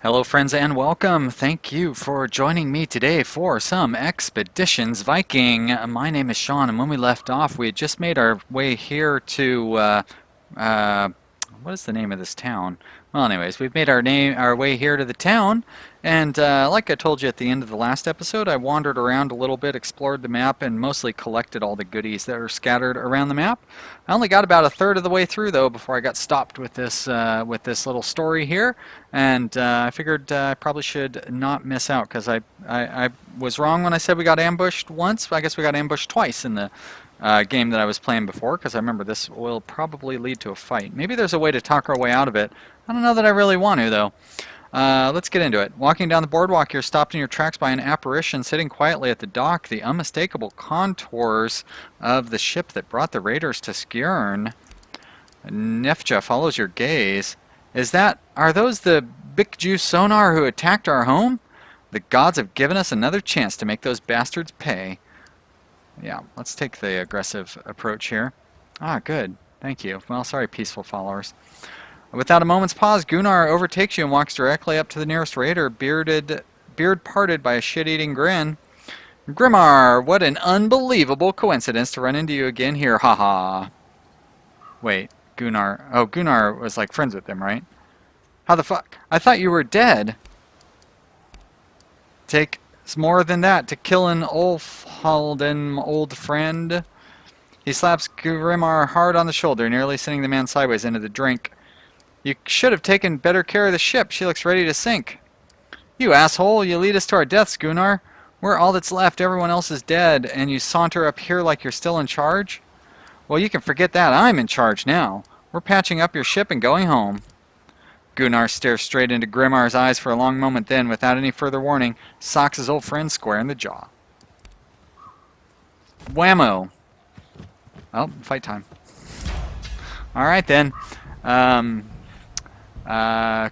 Hello friends and welcome. Thank you for joining me today for some Expeditions Viking. My name is Sean, and when we left off we had just made our way here to uh, what is the name of this town? Well, anyways, we've made our way here to the town, and like I told you at the end of the last episode, I wandered around a little bit, explored the map, and mostly collected all the goodies that are scattered around the map. I only got about a third of the way through though before I got stopped with this little story here, and I figured I probably should not miss out because I was wrong when I said we got ambushed once. I guess we got ambushed twice in the game that I was playing before, because I remember this will probably lead to a fight. Maybe there's a way to talk our way out of it. I don't know that I really want to, though. Let's get into it. Walking down the boardwalk, you're stopped in your tracks by an apparition sitting quietly at the dock. The unmistakable contours of the ship that brought the raiders to Skjern. Nefja follows your gaze. Are those the Bikju sonar who attacked our home? The gods have given us another chance to make those bastards pay. Yeah, let's take the aggressive approach here. Ah, good. Thank you. Well, sorry, peaceful followers. Without a moment's pause, Gunnar overtakes you and walks directly up to the nearest raider, beard parted by a shit-eating grin. Grimmar, what an unbelievable coincidence to run into you again here, haha. Wait, Gunnar. Oh, Gunnar was like friends with him, right? How the fuck? I thought you were dead. Takes more than that to kill an Ulfhalden old friend. He slaps Grimmar hard on the shoulder, nearly sending the man sideways into the drink. You should have taken better care of the ship. She looks ready to sink. You asshole, you lead us to our deaths, Gunnar. We're all that's left. Everyone else is dead, and you saunter up here like you're still in charge? Well, you can forget that. I'm in charge now. We're patching up your ship and going home. Gunnar stares straight into Grimmar's eyes for a long moment, then, without any further warning, socks his old friend square in the jaw. Whammo. Oh, fight time. Alright then.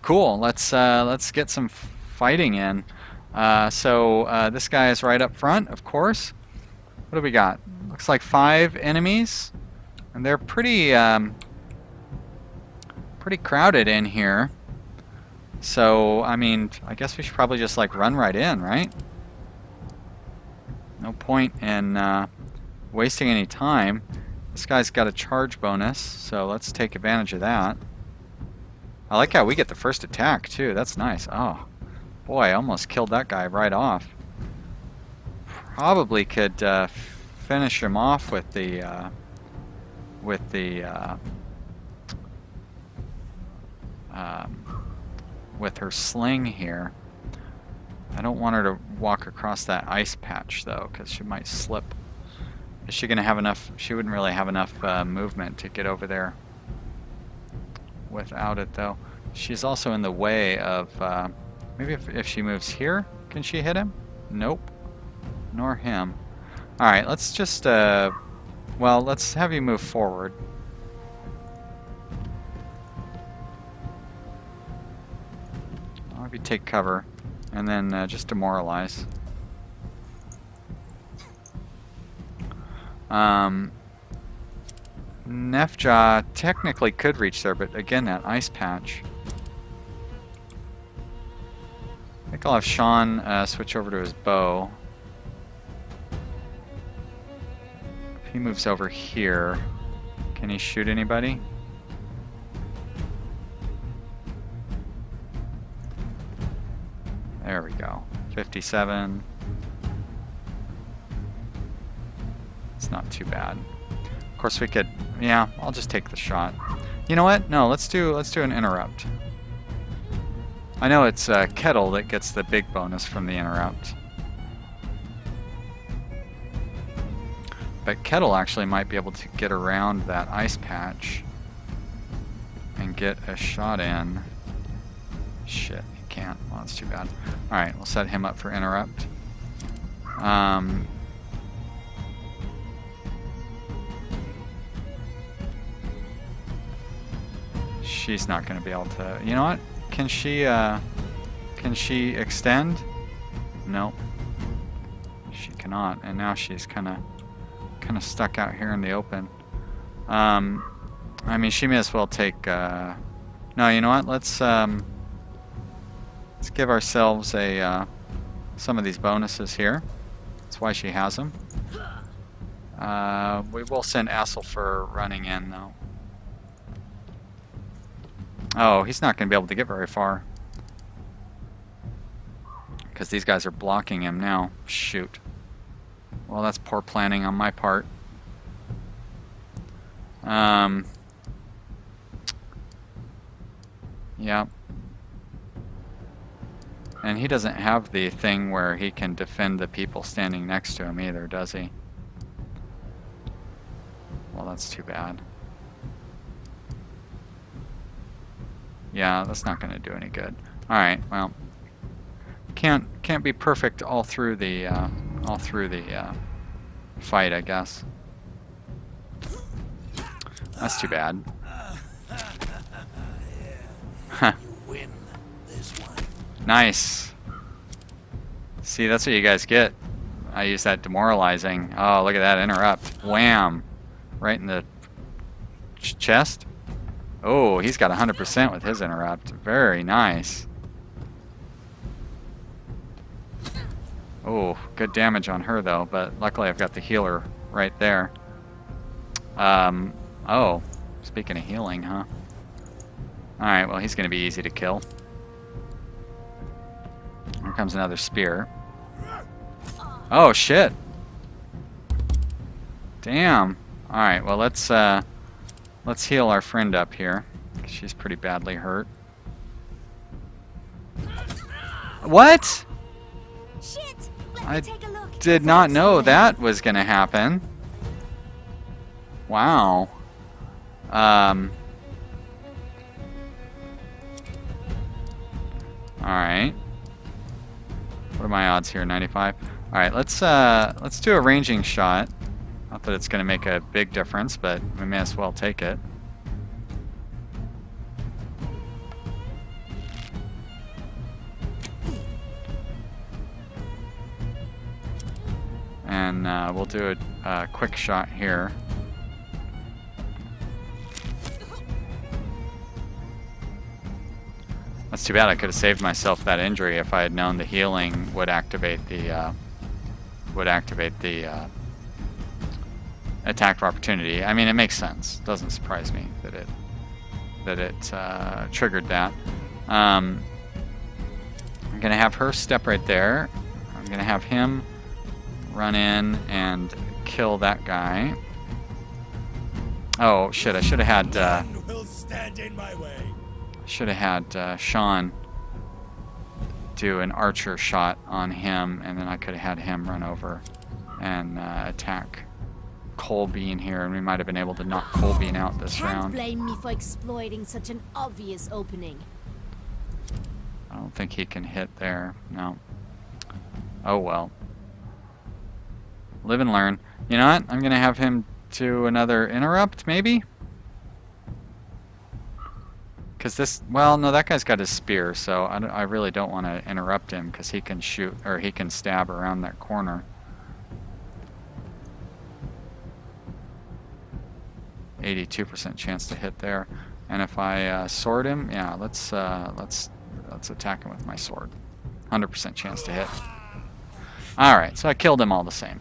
Cool. Let's get some fighting in. This guy is right up front, of course. What do we got? Looks like 5 enemies, and they're pretty crowded in here. So, I mean, I guess we should probably just like run right in, right? No point in wasting any time. This guy's got a charge bonus, so let's take advantage of that. I like how we get the first attack too. That's nice. Oh, boy, I almost killed that guy right off. Probably could finish him off with the with her sling here. I don't want her to walk across that ice patch though, because she might slip. Is she gonna have enough? She wouldn't really have enough movement to get over there without it though. She's also in the way of maybe if she moves here, can she hit him? Nope, nor him. Alright, let's just well, let's have you move forward. I'll have you take cover and then just demoralize. Nefja technically could reach there, but again, that ice patch. I think I'll have Sean switch over to his bow. If he moves over here, can he shoot anybody? There we go. 57. It's not too bad. Of course we could, yeah, I'll just take the shot. You know what? No, let's do an interrupt. I know it's Kettle that gets the big bonus from the interrupt. But Kettle actually might be able to get around that ice patch and get a shot in. Shit, he can't. Well, that's too bad. Alright, we'll set him up for interrupt. She's not going to be able to. You know what? Can she extend? Nope. She cannot, and now she's kind of stuck out here in the open. I mean, she may as well take. No, you know what? Let's Let's give ourselves a some of these bonuses here. That's why she has them. We will send Asselfer running in, though. Oh, he's not going to be able to get very far. Because these guys are blocking him now. Shoot. Well, that's poor planning on my part. Yeah. And he doesn't have the thing where he can defend the people standing next to him either, does he? Well, that's too bad. Yeah, that's not going to do any good. All right, well, can't be perfect all through the fight, I guess. That's too bad. Huh. Nice. See, that's what you guys get. I use that demoralizing. Oh, look at that interrupt. Wham! Right in the chest. Oh, he's got 100% with his interrupt. Very nice. Oh, good damage on her though, but luckily I've got the healer right there. Oh, speaking of healing, huh? Alright, well he's going to be easy to kill. Here comes another spear. Oh, shit. Damn. Alright, well let's heal our friend up here. She's pretty badly hurt. What? Shit. I did not know that was going to happen. Wow. Alright. What are my odds here? 95? Alright, let's do a ranging shot. Not that it's going to make a big difference, but we may as well take it. And we'll do a quick shot here. That's too bad. I could have saved myself that injury if I had known the healing would activate the attack of opportunity. I mean, it makes sense. It doesn't surprise me that it triggered that. I'm gonna have her step right there. I'm gonna have him run in and kill that guy. Oh shit! I should have had. Should have had Sean do an archer shot on him, and then I could have had him run over and attack Colbean here, and we might have been able to knock Colbean out this round. Can't blame me for exploiting such an obvious opening. I don't think he can hit there. No. Oh well. Live and learn. You know what? I'm gonna have him do another interrupt, maybe. Because this, well, no, that guy's got his spear, so I really don't want to interrupt him because he can shoot, or he can stab around that corner. 82% chance to hit there. And if I sword him, yeah, let's attack him with my sword. 100% chance to hit. Alright, so I killed him all the same.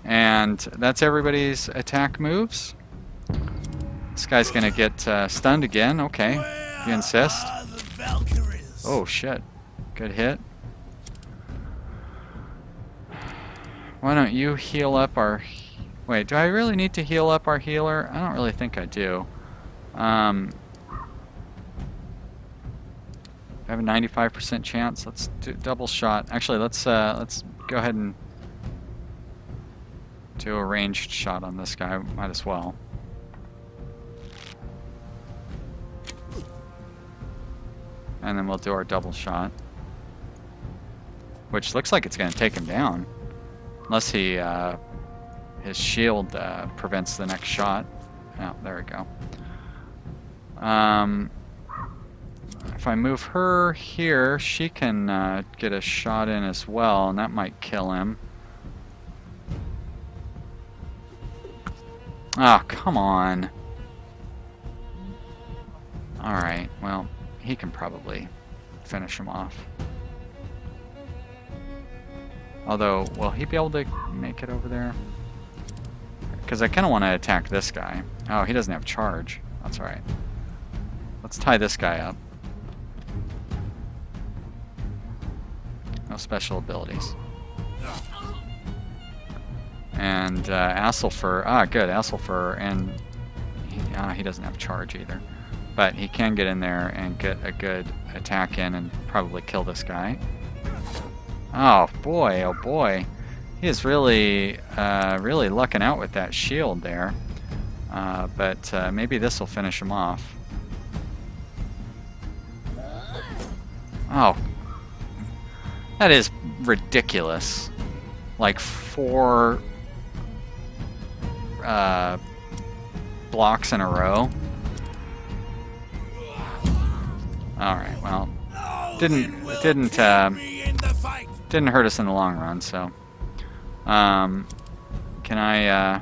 And that's everybody's attack moves. This guy's gonna get stunned again. Okay, you insist. Oh shit, good hit. Why don't you heal up our... Wait, do I really need to heal up our healer? I don't really think I do. I have a 95% chance. Let's do double shot. Actually, let's go ahead and do a ranged shot on this guy. Might as well. And then we'll do our double shot. Which looks like it's going to take him down. Unless he, his shield prevents the next shot. Oh, there we go. If I move her here, she can get a shot in as well, and that might kill him. Oh, come on. Alright, well, he can probably finish him off. Although, will he be able to make it over there? Because I kind of want to attack this guy. Oh, he doesn't have charge. That's alright. Let's tie this guy up. No special abilities. And Asselfer. Ah, good. Asselfer. And he doesn't have charge either. But he can get in there and get a good attack in and probably kill this guy. Oh boy, oh boy. He is really, really lucking out with that shield there. But maybe this will finish him off. Oh. That is ridiculous. Like 4 blocks in a row. Alright, well. Didn't hurt us in the long run, so. Can I,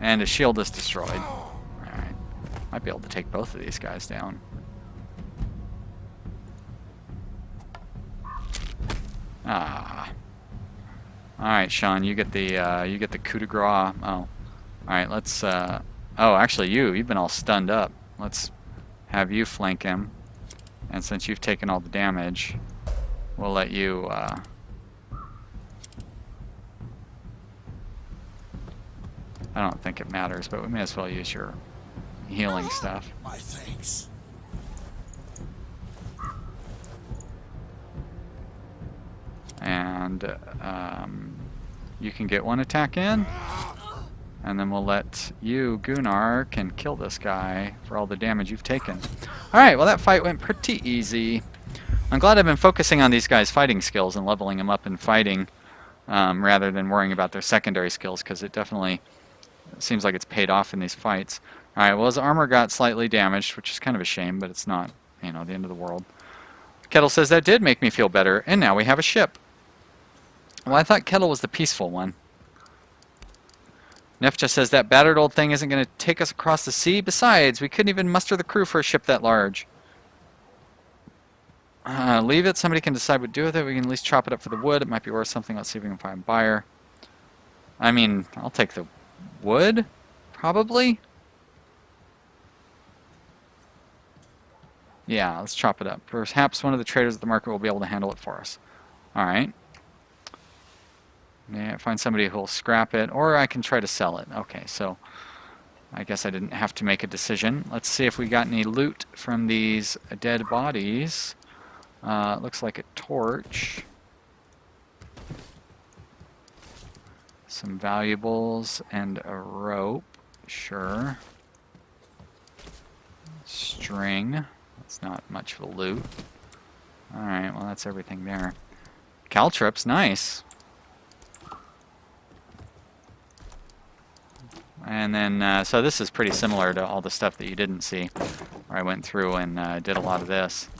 and his shield is destroyed. Alright. Might be able to take both of these guys down. Ah. Alright, Sean, you get the coup de grace. Oh. Alright, let's, oh, actually you've been all stunned up. Let's have you flank him. And since you've taken all the damage, we'll let you, I don't think it matters, but we may as well use your healing stuff. My thanks. And you can get 1 attack in, and then we'll let you, Gunnar, can kill this guy for all the damage you've taken. Alright, well that fight went pretty easy. I'm glad I've been focusing on these guys' fighting skills and leveling them up in fighting rather than worrying about their secondary skills, because it definitely seems like it's paid off in these fights. Alright, well his armor got slightly damaged, which is kind of a shame, but it's not, you know, the end of the world. Kettle says that did make me feel better, and now we have a ship. Well, I thought Kettle was the peaceful one. Nefja says that battered old thing isn't going to take us across the sea. Besides, we couldn't even muster the crew for a ship that large. Leave it. Somebody can decide what to do with it. We can at least chop it up for the wood. It might be worth something. Let's see if we can find a buyer. I mean, I'll take the wood, probably. Yeah, let's chop it up. Perhaps one of the traders at the market will be able to handle it for us. Alright. Yeah, find somebody who will scrap it, or I can try to sell it. Okay, so I guess I didn't have to make a decision. Let's see if we got any loot from these dead bodies. Looks like a torch. Some valuables and a rope. Sure. String. That's not much of a loot. Alright, well that's everything there. Caltrops, nice. And then, so this is pretty similar to all the stuff that you didn't see, where I went through and did a lot of this.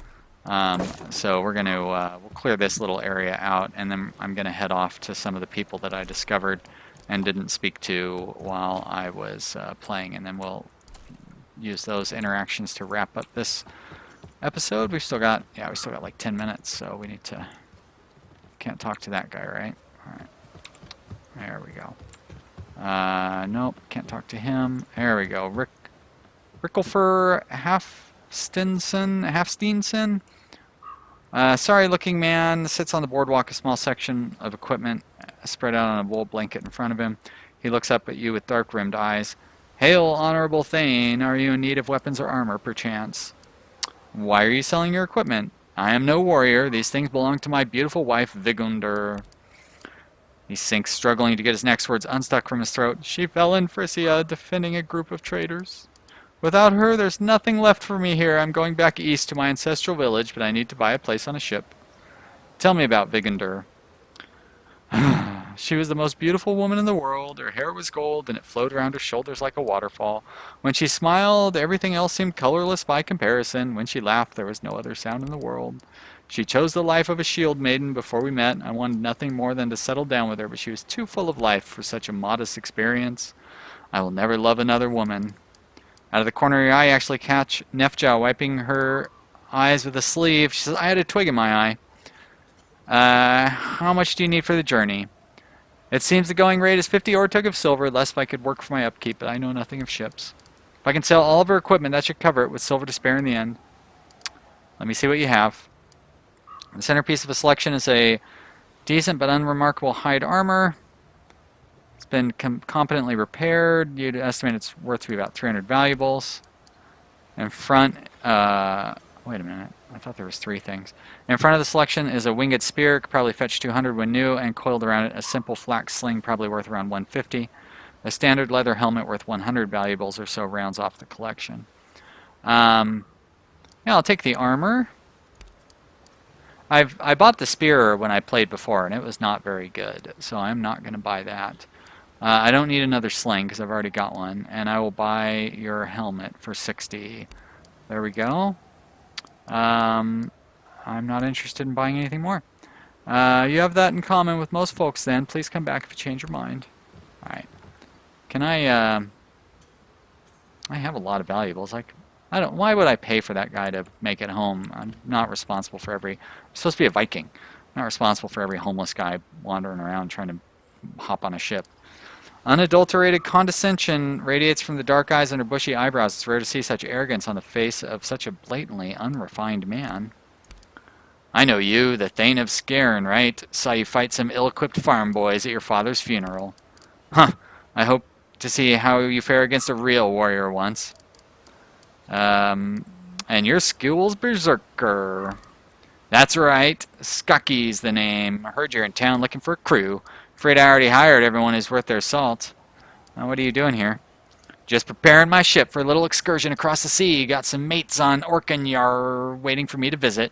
So we're going to, we'll clear this little area out, and then I'm going to head off to some of the people that I discovered and didn't speak to while I was playing, and then we'll use those interactions to wrap up this episode. We've still got, yeah, we still got like 10 minutes, so we need to, can't talk to that guy, right? Alright. There we go. Nope, can't talk to him. There we go. Rickelfer Halfsteenson. Sorry looking man sits on the boardwalk, a small section of equipment spread out on a wool blanket in front of him. He looks up at you with dark-rimmed eyes. Hail, honorable Thane. Are you in need of weapons or armor, perchance? Why are you selling your equipment? I am no warrior. These things belong to my beautiful wife, Vigundur. He sinks, struggling to get his next words unstuck from his throat. She fell in Frisia, defending a group of traitors. Without her, there's nothing left for me here. I'm going back east to my ancestral village, but I need to buy a place on a ship. Tell me about Vigundur. She was the most beautiful woman in the world. Her hair was gold, and it flowed around her shoulders like a waterfall. When she smiled, everything else seemed colorless by comparison. When she laughed, there was no other sound in the world. She chose the life of a shield maiden before we met. I wanted nothing more than to settle down with her, but she was too full of life for such a modest experience. I will never love another woman. Out of the corner of your eye, I actually catch Nefja wiping her eyes with a sleeve. She says, I had a twig in my eye. How much do you need for the journey? It seems the going rate is 50 ore tug of silver, less if I could work for my upkeep, but I know nothing of ships. If I can sell all of her equipment, that should cover it with silver to spare in the end. Let me see what you have. The centerpiece of a selection is a decent but unremarkable hide armor. It's been competently repaired. You'd estimate it's worth to be about 300 valuables. In front, wait a minute. I thought there was 3 things. In front of the selection is a winged spear, could probably fetch 200 when new, and coiled around it a simple flax sling, probably worth around 150. A standard leather helmet worth 100 valuables or so rounds off the collection. Yeah, I'll take the armor. I bought the spear when I played before, and it was not very good, so I'm not going to buy that. I don't need another sling because I've already got one, and I will buy your helmet for 60. There we go. I'm not interested in buying anything more. You have that in common with most folks then. Please come back if you change your mind. Alright. Can I have a lot of valuables. Why would I pay for that guy to make it home? I'm not responsible for I'm supposed to be a Viking. I'm not responsible for every homeless guy wandering around trying to hop on a ship. Unadulterated condescension radiates from the dark eyes under bushy eyebrows. It's rare to see such arrogance on the face of such a blatantly unrefined man. I know you, the Thane of Scairn, right? Saw you fight some ill-equipped farm boys at your father's funeral. Huh. I hope to see how you fare against a real warrior once. And your school's berserker. That's right. Skocky's the name. I heard you're in town looking for a crew. Afraid I already hired everyone who's worth their salt. What are you doing here? Just preparing my ship for a little excursion across the sea. Got some mates on Orkanyar waiting for me to visit.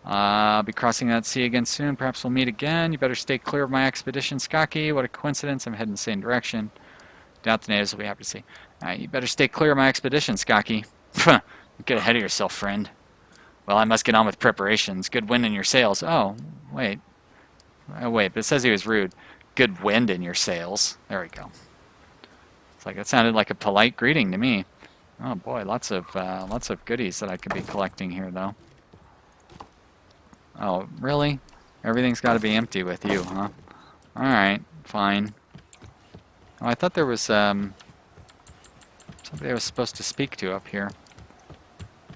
I'll be crossing that sea again soon. Perhaps we'll meet again. You better stay clear of my expedition, Skocky. What a coincidence. I'm heading the same direction. Doubt the natives will be happy to see. Alright, you better stay clear of my expedition, Skocky. Get ahead of yourself, friend. Well, I must get on with preparations. Good wind in your sails. Oh, wait. Wait, but it says he was rude. Good wind in your sails. There we go. It's like that sounded like a polite greeting to me. Oh boy, lots of goodies that I could be collecting here, though. Oh, really? Everything's got to be empty with you, huh? All right, fine. Oh, I thought there was somebody I was supposed to speak to up here.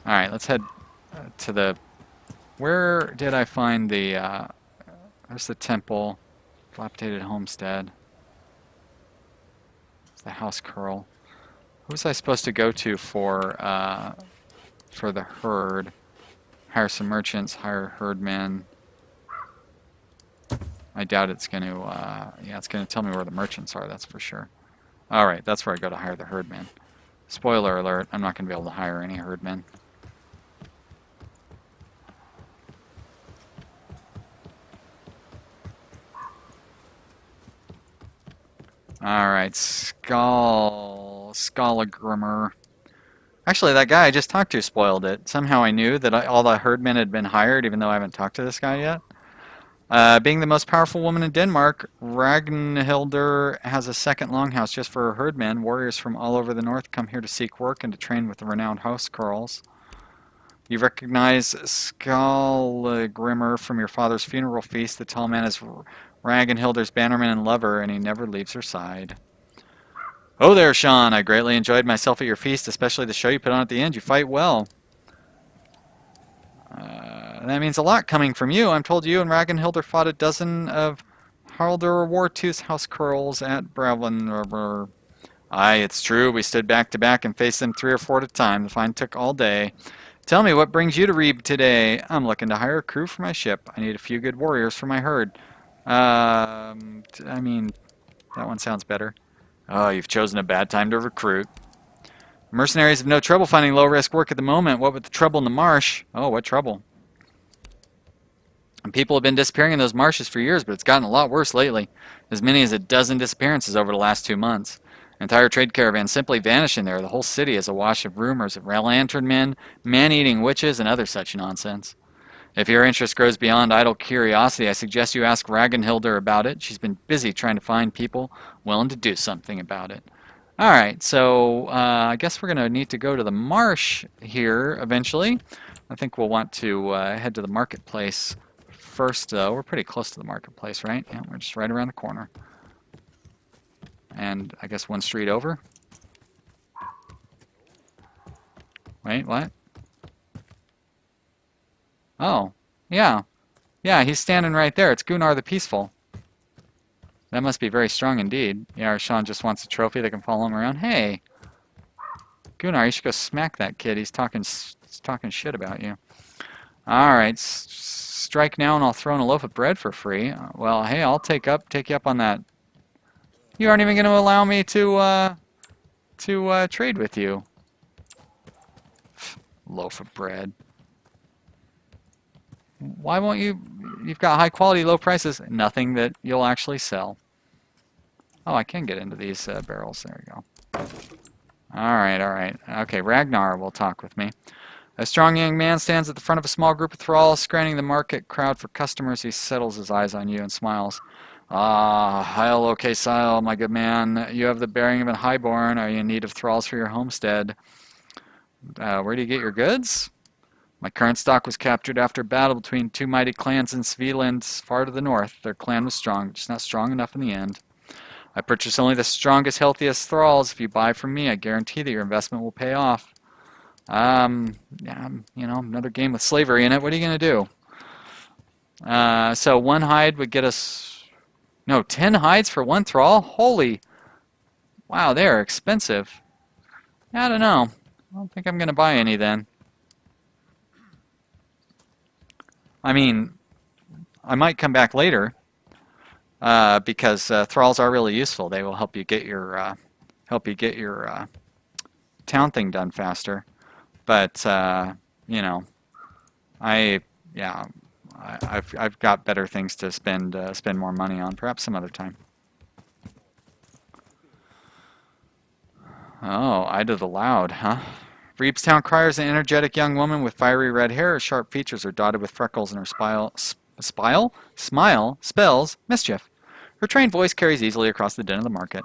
All right, let's head to the. Where did I find the? There's the temple, dilapidated homestead. It's the house curl. Who was I supposed to go to for the herd? Hire some merchants, hire herdmen. I doubt it's going to, yeah, it's going to tell me where the merchants are, that's for sure. Alright, that's where I go to hire the herdmen. Spoiler alert, I'm not going to be able to hire any herdmen. Alright, Skolagrimmer. Actually, that guy I just talked to spoiled it. Somehow I knew that all the herdmen had been hired, even though I haven't talked to this guy yet. Being the most powerful woman in Denmark, Ragnhildur has a second longhouse just for her herdmen. Warriors from all over the north come here to seek work and to train with the renowned house carls. You recognize Skolagrimmer from your father's funeral feast. The tall man is Ragnhildur's bannerman and lover, and he never leaves her side. Oh there, Sean. I greatly enjoyed myself at your feast, especially the show you put on at the end. You fight well. That means a lot coming from you. I'm told you and Ragnhildur fought a dozen of Haraldur Wartooth's house curls at Bravlin. Aye, it's true. We stood back to back and faced them 3 or 4 at a time. The fight took all day. Tell me, what brings you to Ribe today? I'm looking to hire a crew for my ship. I need a few good warriors for my herd. I mean, that one sounds better. Oh, you've chosen a bad time to recruit. Mercenaries have no trouble finding low-risk work at the moment. What with the trouble in the marsh? Oh, what trouble? And people have been disappearing in those marshes for years, but it's gotten a lot worse lately. As many as a dozen disappearances over the last 2 months. Entire trade caravans simply vanish in there. The whole city is awash of rumors of lantern men, man-eating witches, and other such nonsense. If your interest grows beyond idle curiosity, I suggest you ask Ragnhildur about it. She's been busy trying to find people willing to do something about it. Alright, so I guess we're going to need to go to the marsh here eventually. I think we'll want to head to the marketplace first, though. We're pretty close to the marketplace, right? Yeah, we're just right around the corner. And I guess one street over. Wait, what? Oh, yeah. Yeah, he's standing right there. It's Gunnar the Peaceful. That must be very strong indeed. Yeah, or Sean just wants a trophy that can follow him around. Hey, Gunnar, you should go smack that kid. He's talking shit about you. All right, strike now and I'll throw in a loaf of bread for free. Well, hey, I'll take you up on that. You aren't even going to allow me to trade with you. Loaf of bread. Why won't you? You've got high quality, low prices. Nothing that you'll actually sell. Oh, I can get into these barrels. There we go. All right, all right. Okay, Ragnar will talk with me. A strong young man stands at the front of a small group of thralls, scanning the market crowd for customers. He settles his eyes on you and smiles. Ah, Heil, okay, Sile, my good man. You have the bearing of an highborn. Are you in need of thralls for your homestead? Where do you get your goods? My current stock was captured after a battle between two mighty clans in Svealand, far to the north. Their clan was strong, just not strong enough in the end. I purchase only the strongest, healthiest thralls. If you buy from me, I guarantee that your investment will pay off. Yeah, you know, another game with slavery in it. What are you going to do? So one hide would get us... No, 10 hides for one thrall? Holy... Wow, they are expensive. I don't know. I don't think I'm going to buy any then. I mean, I might come back later because thralls are really useful. They will help you get your town thing done faster. But you know, I've got better things to spend more money on. Perhaps some other time. Oh, Ida the Loud, huh? Ribe's town crier is an energetic young woman with fiery red hair. Her sharp features are dotted with freckles, and her smile spells mischief. Her trained voice carries easily across the din of the market.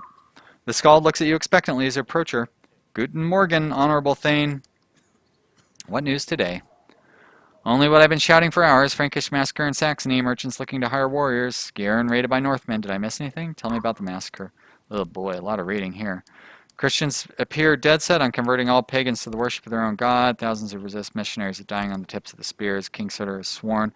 The Skald looks at you expectantly as you approach her. Guten Morgen, honorable Thane. What news today? Only what I've been shouting for hours. Frankish massacre in Saxony. Merchants looking to hire warriors. Skjern raided by Northmen. Did I miss anything? Tell me about the massacre. Oh boy, a lot of reading here. Christians appear dead set on converting all pagans to the worship of their own god. Thousands of resist missionaries are dying on the tips of the spears. King Sutter has sworn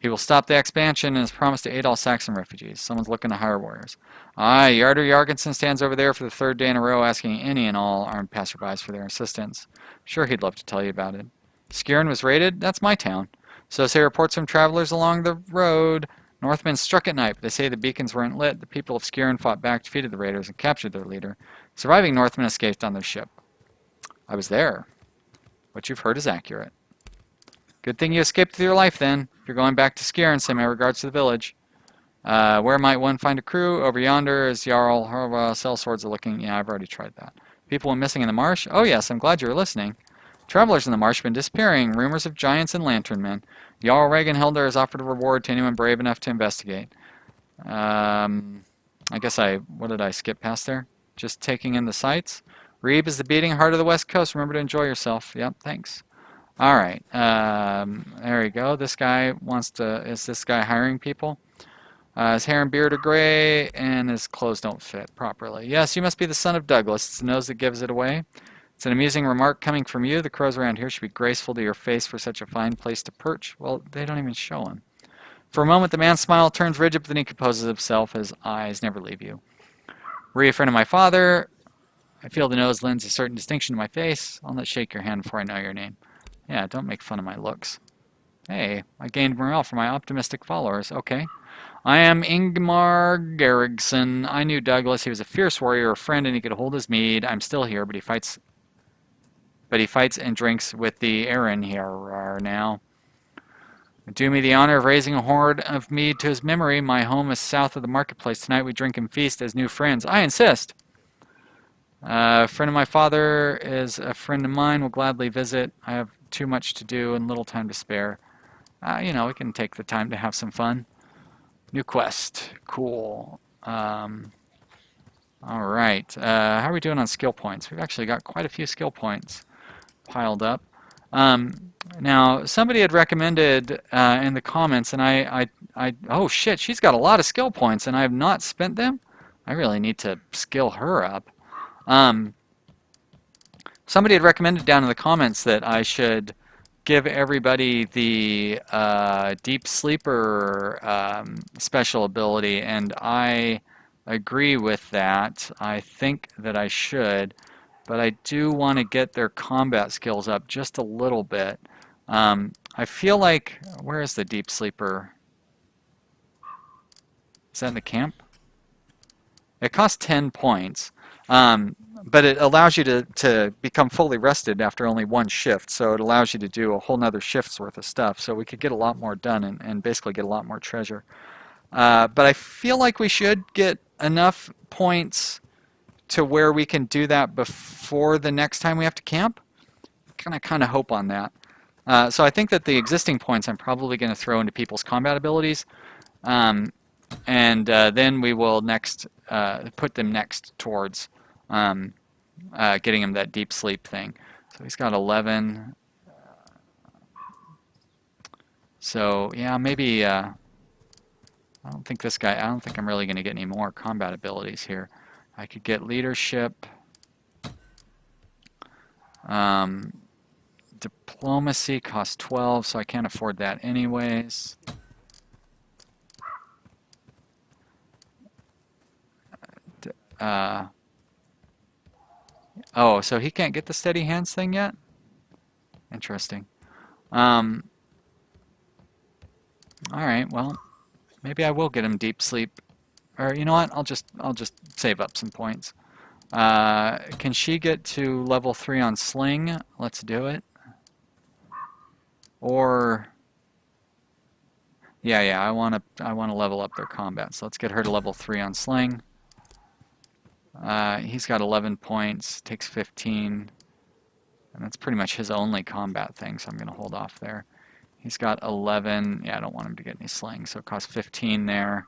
he will stop the expansion and has promised to aid all Saxon refugees. Someone's looking to hire warriors. Aye, Yarder Jargensen stands over there for the third day in a row asking any and all armed passerbys for their assistance. Sure, he'd love to tell you about it. Skjern was raided? That's my town. So say reports from travelers along the road. Northmen struck at night, but they say the beacons weren't lit. The people of Skjern fought back, defeated the raiders, and captured their leader. Surviving Northmen escaped on their ship. I was there. What you've heard is accurate. Good thing you escaped with your life, then. If you're going back to Skjern, send my regards to the village. Where might one find a crew? Over yonder is Jarl Horva. Sell swords are looking. Yeah, I've already tried that. People went missing in the marsh? Oh, yes, I'm glad you were listening. Travelers in the marsh have been disappearing. Rumors of giants and lantern men. Jarl Regenhilder has offered a reward to anyone brave enough to investigate. I guess what did I skip past there? Just taking in the sights. Ribe is the beating heart of the West Coast. Remember to enjoy yourself. Yep, thanks. All right. There we go. This guy is this guy hiring people? His hair and beard are gray, and his clothes don't fit properly. Yes, you must be the son of Douglas. It's the nose that gives it away. It's an amusing remark coming from you. The crows around here should be graceful to your face for such a fine place to perch. Well, they don't even show him. For a moment, the man's smile turns rigid, but then he composes himself. His eyes never leave you. Were you a friend of my father? I feel the nose lends a certain distinction to my face. I'll not shake your hand before I know your name. Yeah, don't make fun of my looks. Hey, I gained morale from my optimistic followers. Okay. I am Ingmar Gerrigsson. I knew Douglas. He was a fierce warrior, a friend, and he could hold his mead. I'm still here, but he fights and drinks with the Aaron here now. Do me the honor of raising a hoard of mead to his memory. My home is south of the marketplace. Tonight we drink and feast as new friends. I insist. A friend of my father is a friend of mine. Will gladly visit. I have too much to do and little time to spare. You know, we can take the time to have some fun. New quest. Cool. All right. How are we doing on skill points? We've actually got quite a few skill points piled up. Now, somebody had recommended in the comments, and I oh shit, she's got a lot of skill points and I have not spent them. I really need to skill her up. Somebody had recommended down in the comments that I should give everybody the Deep Sleeper special ability, and I agree with that. I think that I should, but I do want to get their combat skills up just a little bit. I feel like, where is the Deep Sleeper? Is that in the camp? It costs 10 points. But it allows you to become fully rested after only one shift, so it allows you to do a whole nother shift's worth of stuff, so we could get a lot more done and basically get a lot more treasure. But I feel like we should get enough points to where we can do that before the next time we have to camp. Kind of hope on that. So I think that the existing points I'm probably going to throw into people's combat abilities, and then we will next put them next towards getting him that deep sleep thing. So he's got 11. So yeah, maybe I don't think this guy. I don't think I'm really going to get any more combat abilities here. I could get leadership, diplomacy costs 12, so I can't afford that anyways. Oh, so he can't get the steady hands thing yet? Interesting. Alright, well, maybe I will get him deep sleep. Or you know what? I'll just save up some points. Can she get to level 3 on sling? Let's do it. Or yeah, I want to level up their combat. So let's get her to level 3 on sling. He's got 11 points, takes 15, and that's pretty much his only combat thing, so I'm going to hold off there. He's got 11. Yeah, I don't want him to get any sling, so it costs 15 there,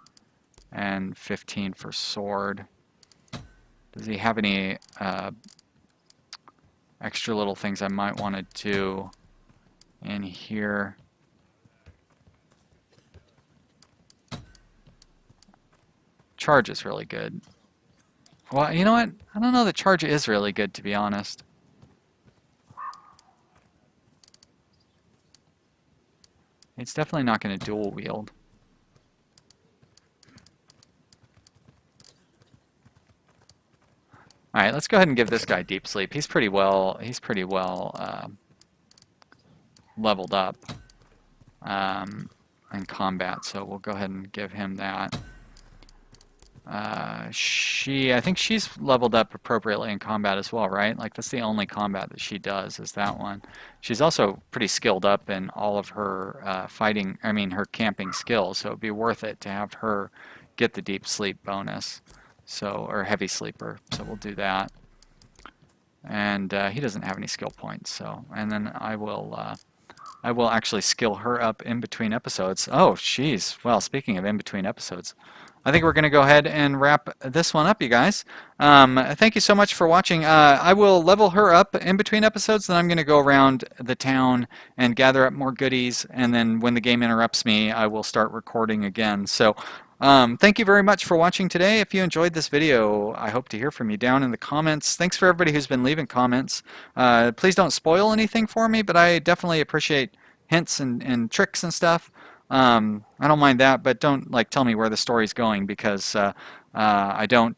and 15 for sword. Does he have any extra little things I might want to do in here? Charge is really good. Well, you know what? I don't know that charge is really good, to be honest. It's definitely not going to dual wield. All right, let's go ahead and give this guy deep sleep. He's pretty well leveled up in combat, so we'll go ahead and give him that. I think she's leveled up appropriately in combat as well, right? Like that's the only combat that she does is that one. She's also pretty skilled up in all of her her camping skills, so it'd be worth it to have her get the deep sleep bonus, so, or heavy sleeper, so we'll do that. And he doesn't have any skill points, so, and then I will actually skill her up in between episodes. Oh, jeez. Well, speaking of in between episodes, I think we're going to go ahead and wrap this one up, you guys. Thank you so much for watching. I will level her up in between episodes, then I'm going to go around the town and gather up more goodies, and then when the game interrupts me, I will start recording again. So, thank you very much for watching today. If you enjoyed this video, I hope to hear from you down in the comments. Thanks for everybody who's been leaving comments. Please don't spoil anything for me, but I definitely appreciate hints and tricks and stuff. I don't mind that, but don't tell me where the story's going, because I don't.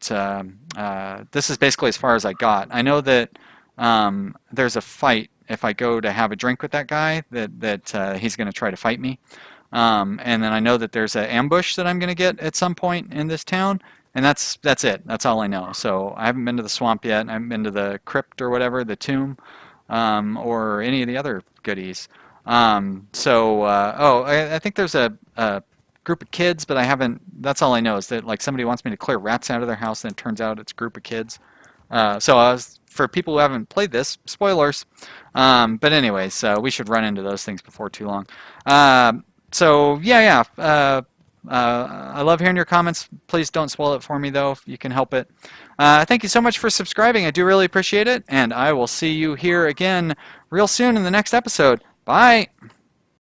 This is basically as far as I got. I know that there's a fight if I go to have a drink with that guy, that he's going to try to fight me. And then I know that there's an ambush that I'm going to get at some point in this town, and that's it. That's all I know. So I haven't been to the swamp yet. I haven't been to the crypt or whatever, the tomb, or any of the other goodies. I think there's a group of kids, but I haven't. That's all I know, is that somebody wants me to clear rats out of their house, and it turns out it's a group of kids. For people who haven't played this, spoilers. But anyways, we should run into those things before too long. I love hearing your comments. Please don't spoil it for me, though, if you can help it. Thank you so much for subscribing. I do really appreciate it, and I will see you here again real soon in the next episode. Bye!